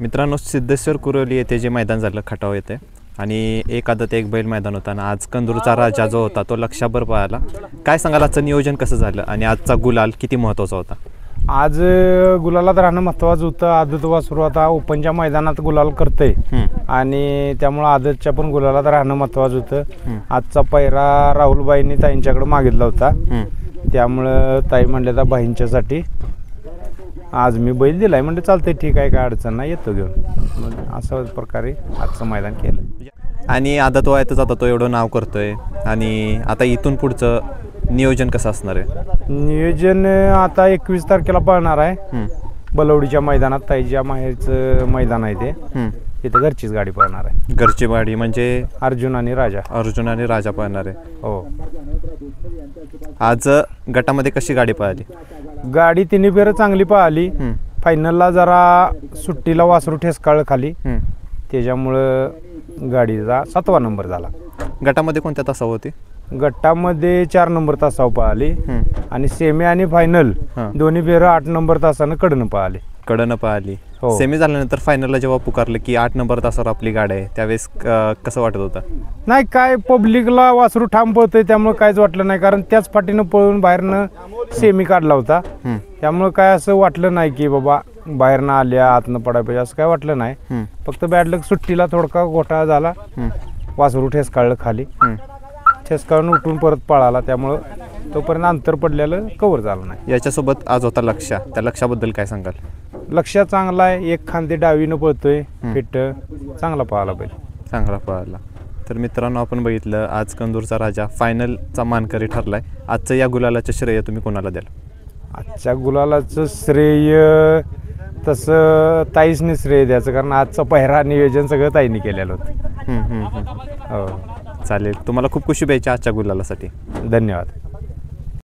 मित्रांनो, सिद्धेश्वर कुरोली येथे जे मैदान झालं खटाव येथे आणि एक आदत एक बैल मैदान होता आणि आज कंदूरचा राजा जो होता तो लक्षाभर पळाला. काय सांगाल आजचं नियोजन कसं झालं आणि आजचा गुलाल किती महत्त्वाचा होता? आज गुलालात राहणं महत्त्वाचं होतं. आदत वासरू आता ओपनच्या मैदानात गुलाल करतंय आणि त्यामुळं आदतच्या पण गुलालात राहणं महत्त्वाचं होतं. आजचा पहिरा राहुलबाईंनी ताईंच्याकडे मागितला होता, त्यामुळं ताई म्हणल्या त्या बाईंच्यासाठी आज मी बैल दिलाय. म्हणजे चालतंय, ठीक आहे, काय अडचण नाही, येतो घेऊन. मग अशा प्रकारे आजचं मैदान केलं. आणि आदत वयातच आता तो एवढं नाव करतोय आणि आता इथून पुढचं नियोजन कसं असणार आहे? नियोजन आता 21 तारखेला पळणार आहे बलवडीच्या मैदानात. ताईच्या माहेरचं मैदान आहे ते, तिथं घरचीच गाडी पळणार आहे. घरची गाडी म्हणजे अर्जुन आणि राजा पळणार आहे. हो. आज गटामध्ये कशी गाडी पळाली? गाडी तिन्ही फेरं चांगली पळाली. फायनलला जरा सुट्टीला वासरू ठेसकाळ खाली, त्याच्यामुळं गाडीचा 7वा नंबर झाला. गटामध्ये कोणत्या तासावर होती? गटामध्ये 4 नंबर तासावर पळाली आणि सेमी आणि फायनल दोन्ही फेरं 8 नंबर तासानं कडनं पळाली. हो. सेमी झाल्यानंतर फायनलला जेव्हा पुकारलं की 8 नंबर तासावर आपली गाडी आहे, त्यावेळेस कसं वाटत होतं? नाही, काय पब्लिकला वासरू ठाम पळतंय त्यामुळे काहीच वाटलं नाही, कारण त्याच फाटीनं पळून बाहेरनं सेमी काढला होता. त्यामुळं काय असं वाटलं नाही की बाबा बाहेरनं आल्या आतनं पडायला पाहिजे, असं काय वाटलं नाही. फक्त बॅड लक सुट्टीला थोडका घोटाळा झाला, वासरू ठेसकाळलं खाली, ठेसकाळून उठून परत पळाला, त्यामुळं तोपर्यंत अंतर पडलेलं कव्हर झालं नाही. याच्यासोबत आज होता लक्ष्य, त्या लक्ष्याबद्दल काय सांगाल? लक्ष्य चांगला आहे, एक खांदे डावीनं पळतोय, फिट चांगला पळाला पळाला. तर मित्रांनो, आपण बघितलं आज कंदूरचा राजा फायनलचा मानकरी ठरलाय. आजचं या गुलालाचं श्रेय तुम्ही कोणाला द्याल? आजच्या गुलालाचं श्रेय तसं ताईसने श्रेय द्यायचं, कारण आजचं पहिरा नियोजन सगळं ताईने केलेलं होतं. चालेल. तुम्हाला खूप खुशी पाहिजे आजच्या गुलालासाठी. धन्यवाद.